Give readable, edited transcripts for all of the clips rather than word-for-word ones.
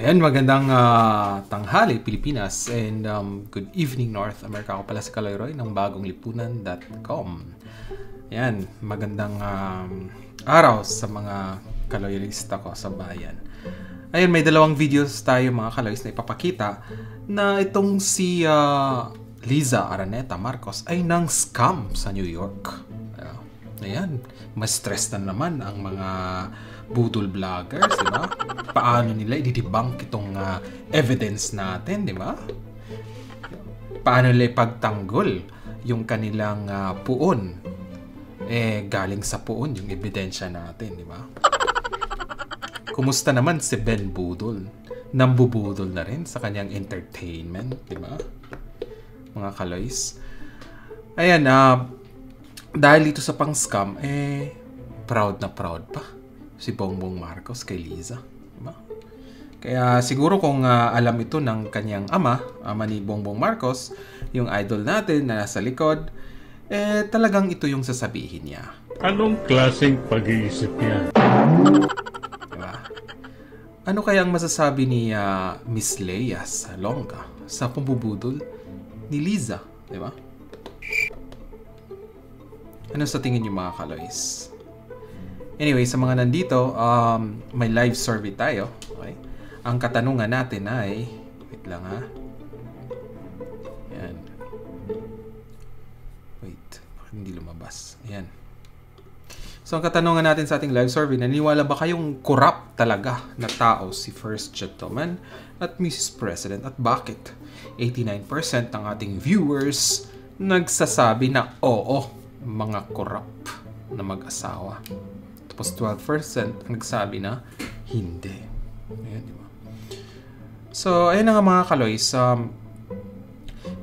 Ayan, magandang tanghali Pilipinas and good evening North America. Ako pala si Kaloy Roy ng bagonglipunan.com. Ayan, magandang araw sa mga kaloyalista ko sa bayan. Ayan, may dalawang videos tayo mga kaloys na ipapakita na itong si Liza Araneta Marcos ay nang scam sa New York. Ayan, mas stress na naman ang mga budol vloggers, di ba? Paano nila i-debunk itong evidence natin, di ba? Paano nila ipagtanggol yung kanilang puon? Galing sa puon yung ebidensya natin, di ba? Kumusta naman si Ben Budol? Nambubudol na rin sa kanyang entertainment, di ba? Mga kaloys. Ayan, dahil dito sa pang-scam, proud na proud pa si Bongbong Marcos kay Liza. Diba? Kaya siguro kung alam ito ng kanyang ama ni Bongbong Marcos, yung idol natin na nasa likod, talagang ito yung sasabihin niya. Anong klaseng pag-iisip niya? Diba? Ano kayang masasabi ni Miss Leia Salonga sa pambubudol ni Liza? Diba? Ano sa tingin niyo mga kaloys? Anyway, sa mga nandito, may live survey tayo. Okay? Ang katanungan natin ay... Wait lang ha. Ayan. Wait. Bakit hindi lumabas? Ayan. So, ang katanungan natin sa ating live survey, naniniwala ba kayong corrupt talaga na tao si First Gentleman at Mrs. President? At bakit? 89% ng ating viewers nagsasabi na oo, mga corrupt na mag-asawa. Tapos 12% nagsabi na hindi. Ayan, diba? So, ayun na nga mga kaloys.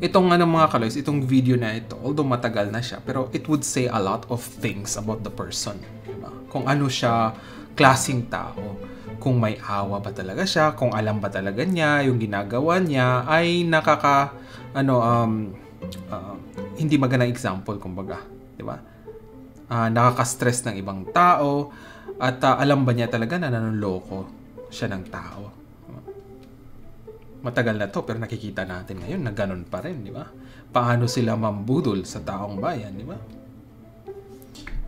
Itong mga kaloys, itong video na ito, although matagal na siya, pero it would say a lot of things about the person. Diba? Kung ano siya, klaseng tao. Kung may awa ba talaga siya, kung alam ba talaga niya, yung ginagawa niya, ay hindi magandang example, kumbaga. Diba? Nakaka-stress ng ibang tao at alam ba niya talaga na nanloloko siya ng tao. Diba? Matagal na to pero nakikita natin ngayon na ganun pa rin, di ba? Paano sila mambudol sa taong bayan, di ba?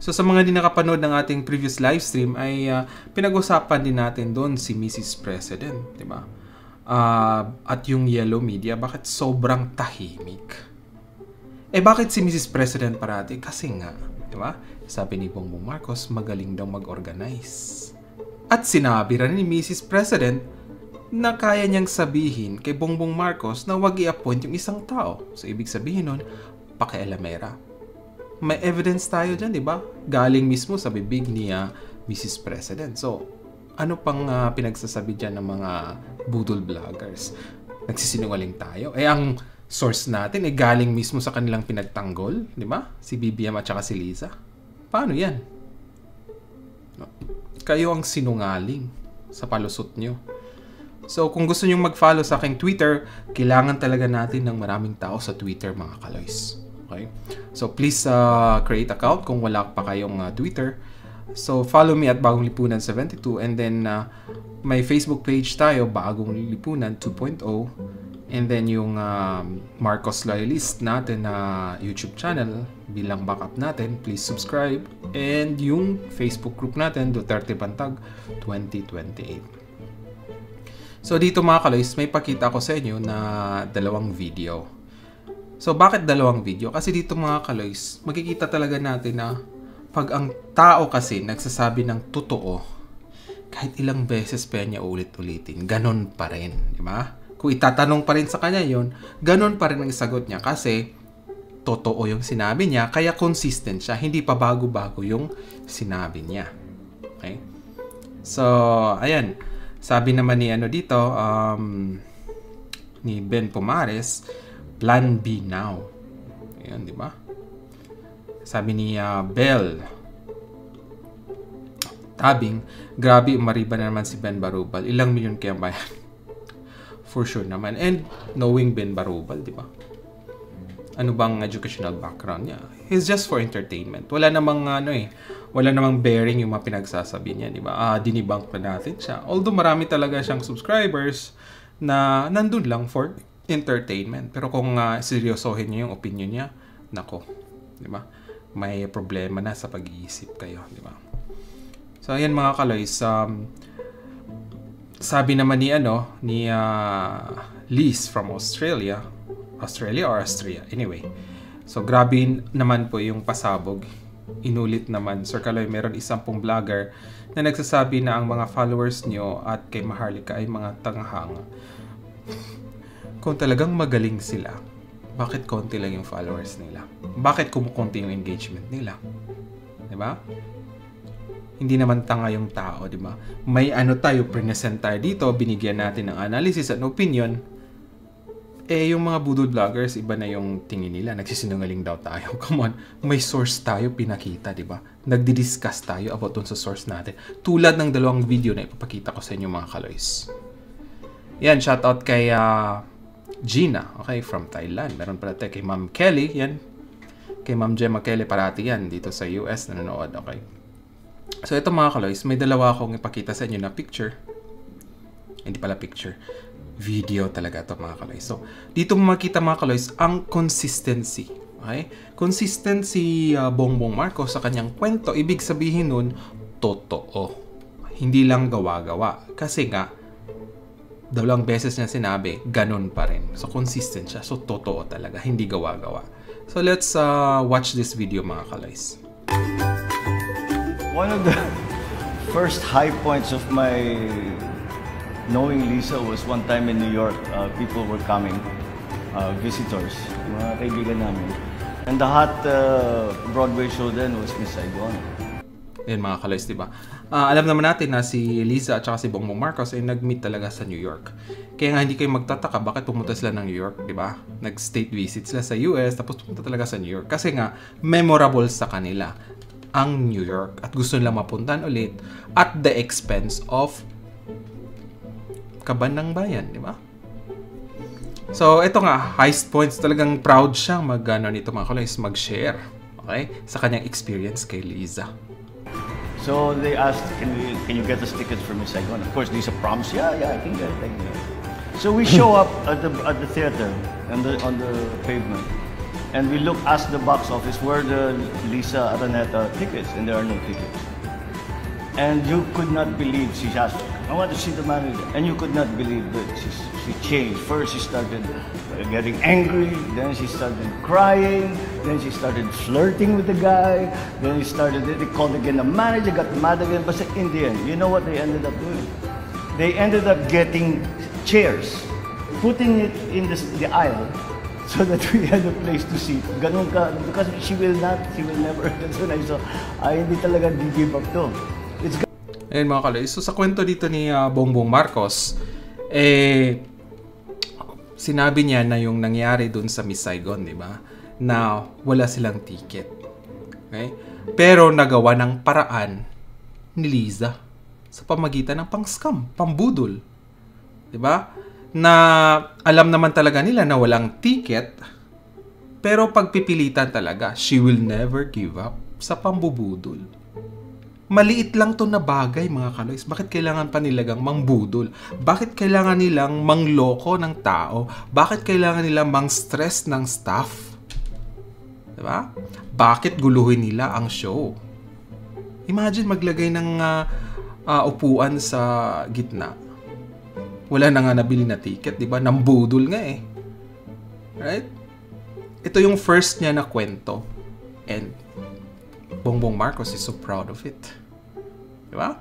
So sa mga di nakapanood ng ating previous live stream ay pinag-usapan din natin doon si Mrs. President, di ba? At yung Yellow Media, bakit sobrang tahimik? Bakit si Mrs. President parati? Kasi nga, di ba? Sabi ni Bongbong Marcos, magaling daw mag-organize. At sinabi rin ni Mrs. President na kaya niyang sabihin kay Bongbong Marcos na wag i-appoint yung isang tao. So, ibig sabihin nun, pakialamera. May evidence tayo dyan, di ba? Galing mismo sa bibig ni Mrs. President. So, ano pang pinagsasabi dyan ng mga budol vloggers? Nagsisinungaling tayo? Ang source natin galing mismo sa kanilang pinagtanggol, di ba? Si BBM at saka si Liza. Paano yan? Kayo ang sinungaling sa palusot nyo. So, kung gusto nyo mag-follow sa aking Twitter, kailangan talaga natin ng maraming tao sa Twitter, mga kaloys. Okay? So, please create account kung wala pa kayong Twitter. So, follow me at Bagong Lipunan 72 and then may Facebook page tayo, Bagong Lipunan 2.0. And then yung Marcos Loyalist natin na YouTube channel bilang backup natin, please subscribe. And yung Facebook group natin, Duterte Bantag 2028. So dito mga kaloys, may pakita ko sa inyo na dalawang video. So bakit dalawang video? Kasi dito mga kaloys, makikita talaga natin na pag ang tao kasi nagsasabi ng totoo, kahit ilang beses pa niya ulit-ulitin, ganon pa rin, di ba? Kung itatanong pa rin sa kanya yon, ganon pa rin ang sagot niya kasi totoo yung sinabi niya, kaya consistent siya, hindi pa bago-bago yung sinabi niya. Okay? So, ayan. Sabi naman ni dito, ni Ben Pumares, Plan B now. Ayan, di ba? Sabi ni Bell Tabing, grabe, umariba na naman si Ben Barubal. Ilang milyon kaya bayan? For sure naman. And knowing Ben Barubal, di ba? ano bang educational background niya. He's just for entertainment. Wala namang wala namang bearing yung mga pinagsasabi niya, di ba? Dinibunk na natin siya. Although marami talaga siyang subscribers na nandun lang for entertainment. Pero kung seryosohin niyo yung opinion niya, nako, di ba? May problema na sa pag-iisip kayo, di ba? So ayan mga kaloys, sabi naman ni Liz from Australia or Austria, anyway. So grabe naman po yung pasabog. Inulit naman, Sir Kaloy, meron isang pong vlogger na nagsasabi na ang mga followers nyo at kay Maharlika ay mga tanghanga. Kung talagang magaling sila, bakit konti lang yung followers nila? Bakit kumukunti yung engagement nila? Diba? Hindi naman tanga yung tao, diba? May tayo, present tayo dito, binigyan natin ng analysis at opinion. Yung mga budol vloggers, iba na yung tingin nila. Nagsisinungaling daw tayo. Come on, may source tayo pinakita, di ba? Nagdi-discuss tayo about dun sa source natin. Tulad ng 2 video na ipapakita ko sa inyo mga kaloys. Yan, shoutout kay Gina, okay, from Thailand. Meron pala tayo kay Ma'am Kelly, yan. Kay Ma'am Gemma Kelly parati yan, dito sa US na nanonood, okay. So ito mga kaloys, may 2 akong ipakita sa inyo na picture. Hindi pala picture. Video talaga ito mga kaloys. So, dito mo makita mga kaloys ang consistency. Okay? Consistency Bongbong Marcos sa kanyang kwento, ibig sabihin nun, totoo. Hindi lang gawa-gawa. Kasi nga, 2 beses niya sinabi, ganun pa rin. So, consistent siya. So, totoo talaga. Hindi gawa-gawa. So, let's watch this video mga kaloys. One of the first high points of my knowing Lisa was one time in New York. People were coming, visitors, mga kaibigan namin. And the hot Broadway show then was Miss Saigon. Yan mga kaloys, diba? Alam naman natin na si Liza at saka si Bongbong Marcos ay nag-meet talaga sa New York. Kaya nga hindi kayo magtataka bakit pumunta sila ng New York, diba? Nag-state visit sila sa US tapos pumunta talaga sa New York. Kasi nga, memorable sa kanila ang New York at gusto nila mapuntahan ulit at the expense of kaban ng bayan, di ba? So, ito nga, highest points. Talagang proud siyang nito mga kaloys, mag-share, okay? Sa kanyang experience kay Liza. So, they asked, can you get us tickets for Miss Saigon? Of course, Lisa promised, yeah, I can get it. So, we show up at the theater, on the pavement. And we ask the box office, where the Lisa Araneta tickets? And there are no tickets. And you could not believe she asked, I want to see the manager. And you could not believe that she changed. First, she started getting angry. Then she started crying. Then she started flirting with the guy. Then they called again the manager, got mad again. But in the end, you know what they ended up doing? They ended up getting chairs, putting it in the aisle so that we had a place to sit. Ganun ka, because she will never. So hindi talaga give up to. Ayun mga kaloy. So sa kwento dito ni Bongbong Marcos, sinabi niya na yung nangyari dun sa Miss Saigon, di ba? Na wala silang ticket. Okay? Pero nagawa ng paraan ni Liza sa pamagitan ng pang-scam, pambudol. Di ba? Na alam naman talaga nila na walang ticket, pero pagpipilitan talaga, she will never give up sa pambubudol. Maliit lang to na bagay mga kaloys. Bakit kailangan pa nilagang mangbudol? Bakit kailangan nilang mangloko ng tao? Bakit kailangan nilang mang-stress ng staff? Diba? Bakit guluhin nila ang show? Imagine maglagay ng upuan sa gitna. Wala na nga nabili na ticket, diba? Nambudol nga eh. Right? Ito yung first niya na kwento. And Bongbong Marcos is so proud of it. Diba?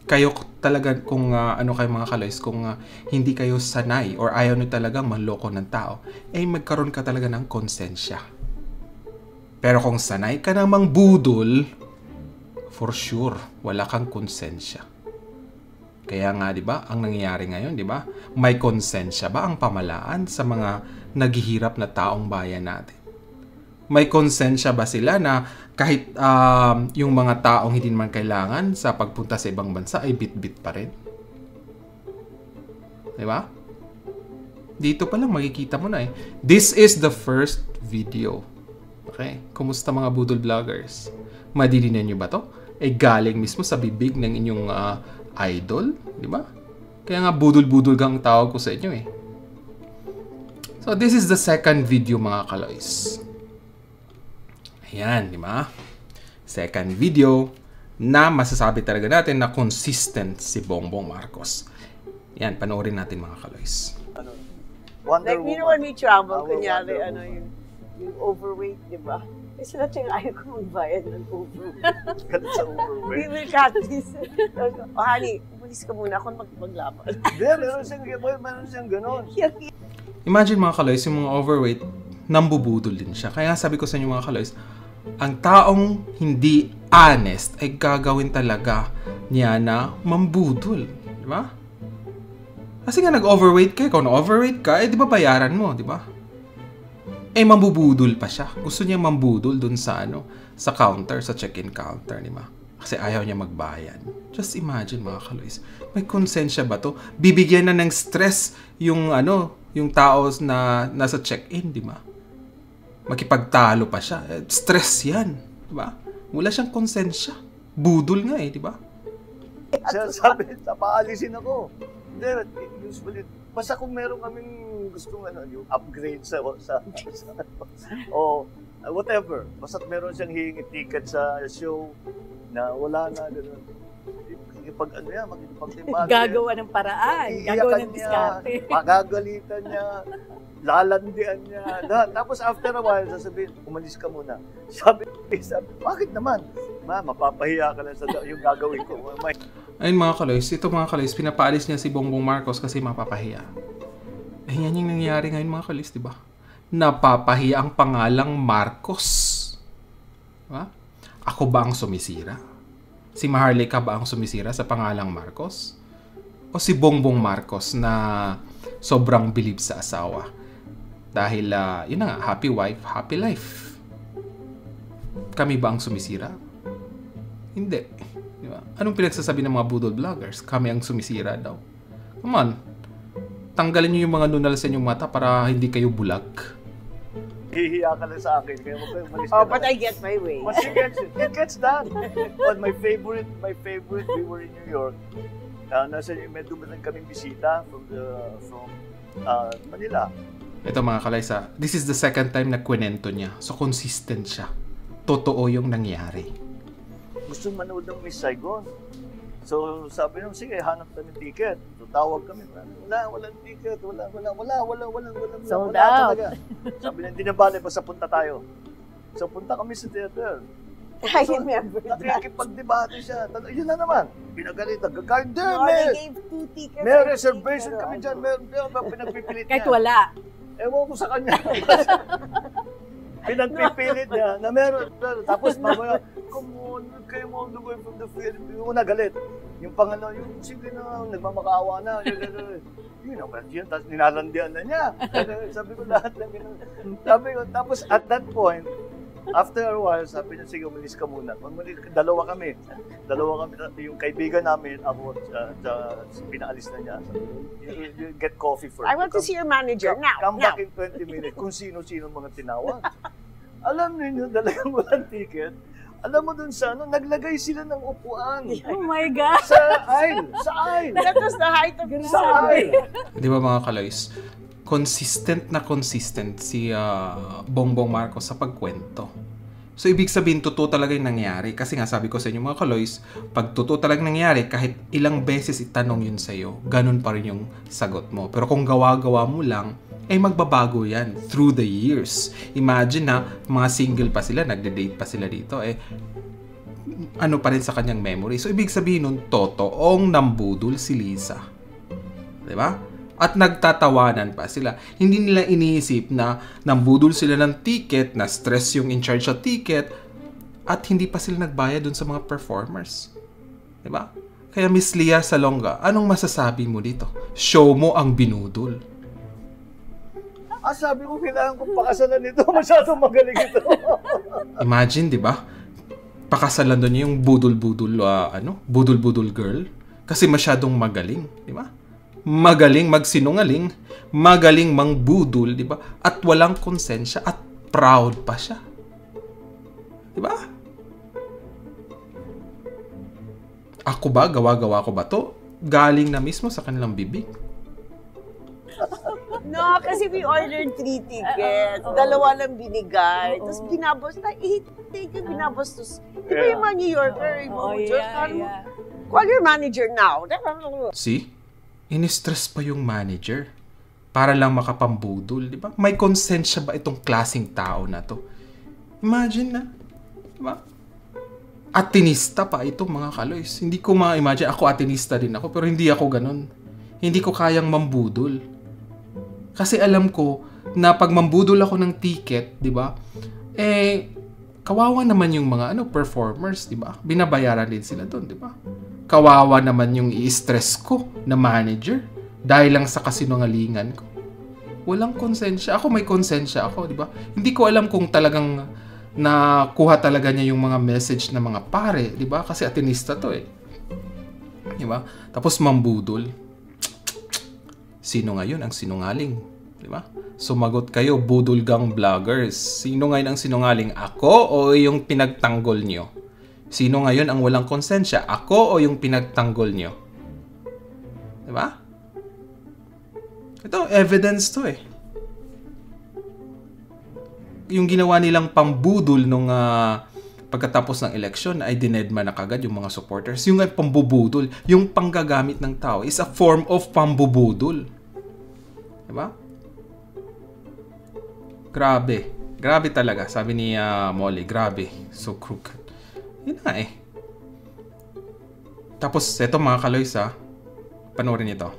Kayo talaga kung kayo mga kaloys, kung hindi kayo sanay or ayaw nyo talagang manloko ng tao, magkaroon ka talaga ng konsensya. Pero kung sanay ka namang budol, for sure, wala kang konsensya. Kaya nga, di ba, ang nangyayari ngayon, di ba, may konsensya ba ang pamalaan sa mga naghihirap na taong bayan natin? May konsensya ba sila na kahit yung mga taong hindi naman kailangan sa pagpunta sa ibang bansa ay bit-bit pa rin? Di ba? Dito pa lang makikita mo na eh. This is the first video. Okay? Kumusta mga budol vloggers? Madilinan nyo ba to? Eh galing mismo sa bibig ng inyong idol, di ba? Kaya nga budol-budol gang tawag ko sa inyo eh. So this is the second video mga kaloys. Ayan, di ba? Second video na masasabi talaga natin na consistent si Bongbong Marcos. Yan, panoorin natin mga kaloys. Like, you know when we travel, kunyari, yung overweight, di ba? Kasi natin ayaw ko magbayad ng overweight. Ganun sa overweight. We will cut this. Oh, honey, umalis ka muna ako maglaban. Meron siyang ganon. Imagine mga kaloys, yung mga overweight, nambubudol din siya. Kaya sabi ko sa inyo mga kaloys, ang taong hindi honest ay gagawin talaga niya na mambudol. Di ba? Kasi nga nag-overweight ka, kung na-overweight ka, di ba bayaran mo, di ba? Eh, mambubudol pa siya. Gusto niya mambudol dun sa sa counter, sa check-in counter, di ba? Kasi ayaw niya magbayad. Just imagine mga kaloys, may konsensya ba to? Bibigyan na ng stress yung yung tao na nasa check-in, di ba? Makipagtalo pa siya. Stress yan, di ba? Wala siyang konsensya. Budol nga eh, di ba? Sabi, paalisin ako. Hindi, usually, basta kung meron kaming gustong yung upgrade sa whatever. Basta meron siyang hihingi ticket sa show na wala na, gano'n. Makikipagtimbang. Gagawa ng paraan. Gagawa ng diskarte. Magagalitan niya. Lalandian niya. Tapos after a while, sasabihin, umalis ka muna. Sabi, bakit naman? Mapapahiya ka lang sa yung gagawin ko. Ayun mga kaloys, pinapaalis niya si Bongbong Marcos kasi mapapahiya. Eh yan yung nangyayari ngayon mga kaloys, di ba? Napapahiya ang pangalang Marcos. Diba? Ako ba ang sumisira? Si Maharlika ba ang sumisira sa pangalang Marcos? O si Bongbong Marcos na sobrang bilib sa asawa? Dahil, yun na nga, happy wife, happy life. Kami ba ang sumisira? Hindi. Diba? Anong pinagsasabi ng mga budol vloggers? Kami ang sumisira daw. Come on. Tanggalin niyo yung mga nunal sa inyong mata para hindi kayo bulag. Hihiya ka lang sa akin. Kaya malis ka but I get my way. But it gets done. But my favorite, we were in New York. May dumating kaming bisita from Manila. Ito mga kalaysa, this is the second time na kwento niya. So consistent siya. Totoo yung nangyari. Gusto manood ng Miss Saigon. So sabi nung, sige, hanap na ng ticket. So tawag kami. Walang ticket. Wala. Sold wala out. Talaga. Sabi niya, hindi na bale, basta punta tayo. So punta kami sa theater. I remember that. Nakikipag-debate siya. Yun na naman. Pinagalit. Nagkakain. No, they gave 2 tickets. May reservation kami dyan. Meron pinagpipilit niya. Kahit wala. Ewan ko sa kanya. Pinagpipilit niya na meron. Tapos mamaya, come on, kayo mo all the way from the Philippines. Yung una galit. Yung pangalawa, yung sige na, nagmamakaawa na. Yun know, yun, tapos nilalandian na niya. Sabi ko lahat ng gano'n. Sabi ko, tapos at that point, after a while, sabi niya, sige, umalis ka muna. Dalawa kami. Yung kaibigan namin, ako, pinaalis na niya. You get coffee first. I want to see your manager now. Come back in 20 minutes kung sino-sino mga tinawag. Alam niyo, talagang walang ticket. Alam mo dun sa naglagay sila ng upuan. Oh my God! Sa aisle. That was the height of Sa aisle. Di ba mga kaloys? Consistent si Bongbong Marcos sa pagkwento. So, ibig sabihin, totoo talaga yung nangyari. Kasi nga, sabi ko sa inyo mga kaloys, pag totoo talaga nangyari, kahit ilang beses itanong yun sa'yo, ganun pa rin yung sagot mo. Pero kung gawa-gawa mo lang, ay magbabago yan through the years. Imagine na, mga single pa sila, nagde-date pa sila dito, ano pa rin sa kanyang memory. So, ibig sabihin nun, totoong nambudol si Lisa. Diba? At nagtatawanan pa sila. Hindi nila iniisip na nambudol sila ng ticket, na stress yung in charge sa ticket, at hindi pa sila nagbayad dun sa mga performers. Diba? Kaya Miss Leah Salonga, anong masasabi mo dito? Show mo ang binudol. Sabi ko, kailangan kong pakasalan nito. Masyadong magaling ito. Imagine, di ba? Pakasalan doon yung budol-budol girl. Kasi masyadong magaling, di ba? magaling magsinungaling, magaling mangbudol, di ba? At walang konsensya at proud pa siya. Di ba? Ako ba? Gawa-gawa ko ba to? Galing na mismo sa kanilang bibig. No, kasi we ordered 3 tickets. Dalawa lang binigay. Tapos binabos na, ticket binabastos. Di ba yung mga New Yorker, call your manager now. See? In-stress pa yung manager para lang makapambudol, di ba? May konsensya ba itong klaseng tao na to? Imagine na. Di ba? Atinista pa itong mga kaloys. Hindi ko ma-imagine. Ako atinista din ako, pero hindi ako ganun. Hindi ko kayang mambudol. Kasi alam ko na pag mambudol ako ng ticket, di ba? Kawawa naman yung mga performers, di ba? Binabayaran din sila doon, di ba? Kawawa naman yung i-stress ko na manager dahil lang sa kasinungalingan ko. Walang konsensya. Ako may konsensya ako, di ba? Hindi ko alam kung talagang nakuha talaga niya yung mga message na mga pare, di ba? Kasi atinista to eh. Di ba? Tapos mambudol. Sino ngayon ang sinungaling? Di ba? Sumagot kayo, budulgang vloggers. Sino ngayon ang sinungaling? Ako o yung pinagtanggol nyo? Sino ngayon ang walang konsensya? Ako o yung pinagtanggol nyo? Di ba? Ito, evidence to eh. Yung ginawa nilang pambudol nung pagkatapos ng eleksyon ay dinedma na kagad yung mga supporters. Yung pambubudol, yung panggagamit ng tao is a form of pambubudol. Diba? Grabe. Grabe talaga. Sabi ni Molly, grabe. So crooked. Yun na eh. Tapos, eto mga kaloys panoorin ito.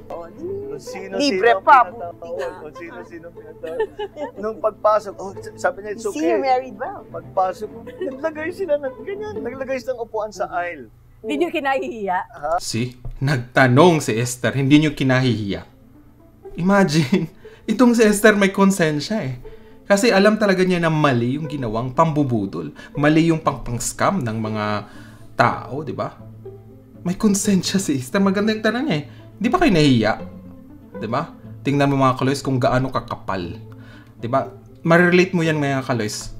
Libre pa. Kung sino pinatawag. Nung pagpasok, sabi niya, it's okay. See, you married well. Pagpasok, naglagay sila ng ganyan. Naglagay silang upuan sa aisle. Hindi nyo kinahihiya? See? Nagtanong si Esther, hindi nyo kinahihiya. Imagine, itong si Esther may konsensya eh. Kasi alam talaga niya na mali yung ginawang pambubudol. Mali yung pang-scam ng mga tao, di ba? May konsensya si Esther. Maganda yung tanong niya eh. Di ba kayo nahihiya? Diba? Tingnan mo mga kaloys kung gaano kakapal. Diba? Marelate mo yan mga kaloys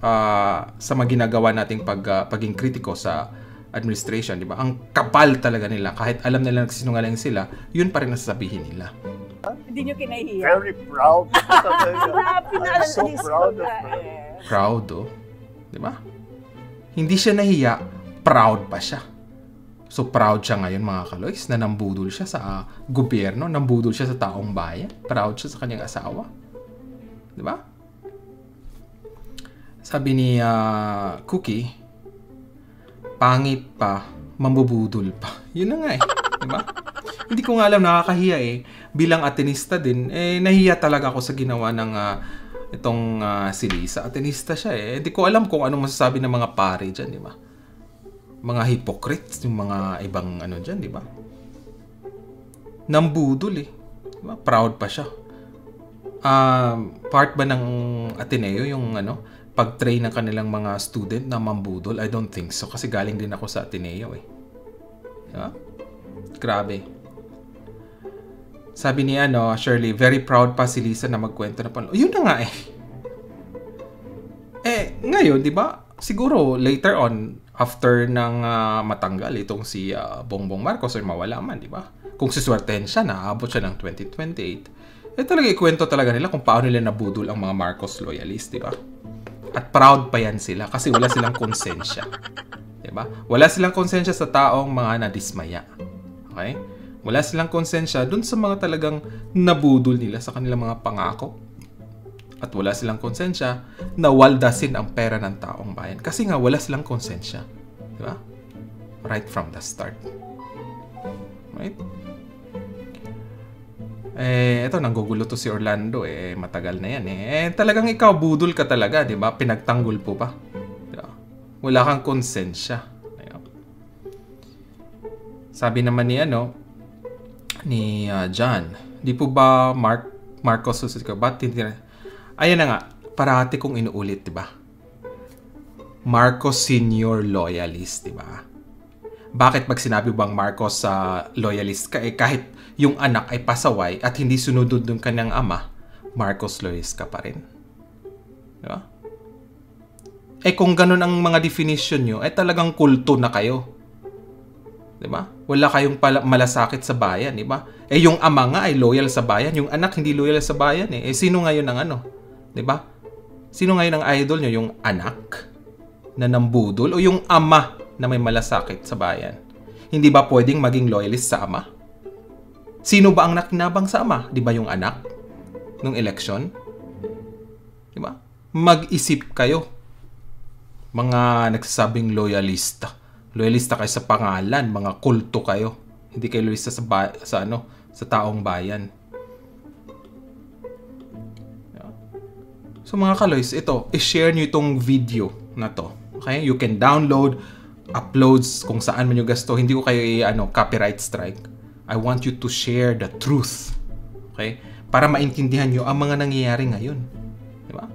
sa mga ginagawa nating paging kritiko sa administration. Diba? Ang kapal talaga nila. Kahit alam nila nagsinungaling sila, yun pa rin nasasabihin nila. Hindi nyo kinahihiya? Very proud. I'm so proud of her. Proud, oh. Diba? Hindi siya nahiya, proud pa siya. So proud siya ngayon mga kaloys na nambudol siya sa gobyerno, nambudol siya sa taong bayan, proud siya sa kanyang asawa. 'Di ba? Sabi ni Cookie, pangit pa, mambubudol pa. Yun na nga eh, 'di ba? Hindi ko nga alam, nakakahiya eh. Bilang atenista din, nahiya talaga ako sa ginawa ng itong si Lisa. Atenista siya eh. Hindi ko alam kung anong masasabi ng mga pare diyan, 'di ba? Mga hypocrites, yung mga ibang dyan, di ba? Nambudol eh. Diba? Proud pa siya. Part ba ng Ateneo yung pag-train ng kanilang mga student na mambudol? I don't think so. Kasi galing din ako sa Ateneo eh. Diba? Grabe. Sabi ni Shirley, very proud pa si Lisa na magkwento na yun na nga eh. Ngayon, di ba? Siguro later on, after nang matanggal itong si Bongbong Marcos or mawala man, di ba? Kung siswertehin siya, naabot siya ng 2028. Talaga ikwento talaga nila kung paano nila nabudol ang mga Marcos loyalist, di ba? At proud pa yan sila kasi wala silang konsensya. Di ba? Wala silang konsensya sa taong mga nadismaya. Okay? Wala silang konsensya dun sa mga talagang nabudol nila sa kanilang mga pangako. At wala silang konsensya na waldasin ang pera ng taong bayan. Kasi nga, wala silang konsensya. Di ba? Right from the start. Right? Ito, nanggugulo to si Orlando. Matagal na yan. Talagang ikaw, budol ka talaga. Di ba? Pinagtanggol po pa. Diba? Wala kang konsensya. Diba? Sabi naman ni John, di po ba Marcos Susico? Ba't ayan na nga, parati kong inuulit, di ba? Marcos Senior loyalist, di ba? Bakit pag sinabi bang Marcos loyalist ka, kahit yung anak ay pasaway at hindi sunod ng kanyang ama, Marcos loyalist ka pa rin? Diba? Kung ganun ang mga definition nyo, talagang kulto na kayo. Diba? Wala kayong malasakit sa bayan, diba? Yung ama nga ay loyal sa bayan, yung anak hindi loyal sa bayan sino ngayon ang ano? Diba? Sino ngayon ang idol nyo? Yung anak na nambudol o yung ama na may malasakit sa bayan? Hindi ba pwedeng maging loyalist sa ama? Sino ba ang nakinabang sa ama? Di ba yung anak? Nung election? Di ba? Mag-isip kayo. Mga nagsasabing loyalista. Loyalista kayo sa pangalan. Mga kulto kayo. Hindi kayo loyalista sa taong bayan. So mga kaloys, ito, i-share nyo itong video na to. Okay? You can download, uploads kung saan man yung gusto. Hindi ko kayo copyright strike. I want you to share the truth. Okay? Para maintindihan nyo ang mga nangyayari ngayon. Diba?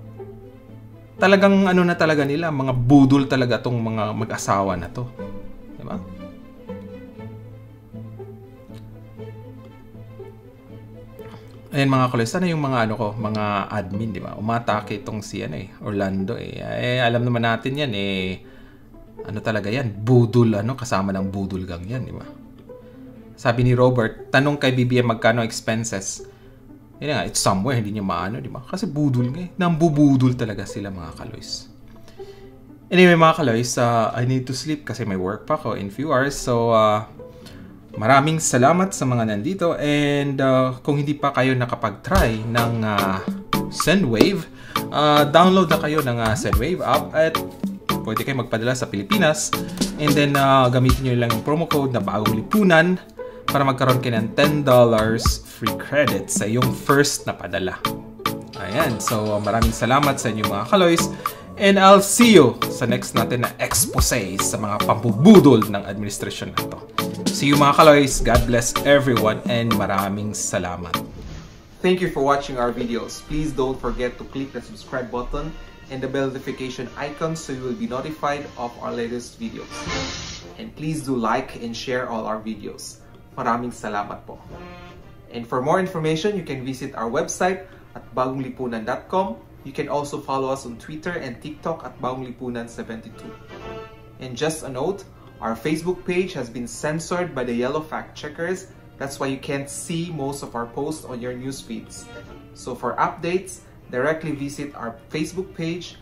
Talagang na talaga nila, mga budol talaga tong mga mag-asawa na to. Diba? Ayan mga kaloys, sana yung mga mga admin, di ba? Umatake itong si Orlando alam naman natin yan talaga yan, budol kasama ng budol gang yan, di ba? Sabi ni Robert, tanong kay BBM magkano expenses. Yun nga, it's somewhere, hindi niya maano, di ba? Kasi budol nga nambubudol talaga sila mga kaloys. Anyway mga kaloys, I need to sleep kasi may work pa ako in few hours. So, maraming salamat sa mga nandito and kung hindi pa kayo nakapag-try ng Sendwave, download na kayo ng Sendwave app at pwede kayo magpadala sa Pilipinas and then gamitin nyo lang yung promo code na Bagong Lipunan para magkaroon kayo ng $10 free credit sa iyong first na padala. Ayan, so maraming salamat sa inyo mga kaloys and I'll see you sa next natin na expose sa mga pambubudol ng administrasyon na to. See you mga kaloys. God bless everyone and maraming salamat. Thank you for watching our videos. Please don't forget to click the subscribe button and the bell notification icon so you will be notified of our latest videos. And please do like and share all our videos. Maraming salamat po. And for more information, you can visit our website at bagonglipunan.com. You can also follow us on Twitter and TikTok at bagonglipunan72. And just a note, our Facebook page has been censored by the yellow fact checkers. That's why you can't see most of our posts on your news feeds. So for updates, directly visit our Facebook page,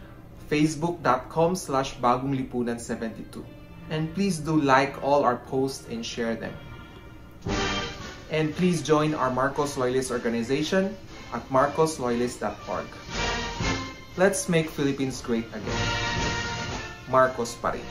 facebook.com/bagonglipunan72. And please do like all our posts and share them. And please join our Marcos Loyalist organization at marcosloyalist.org. Let's make Philippines great again. Marcos pa rin.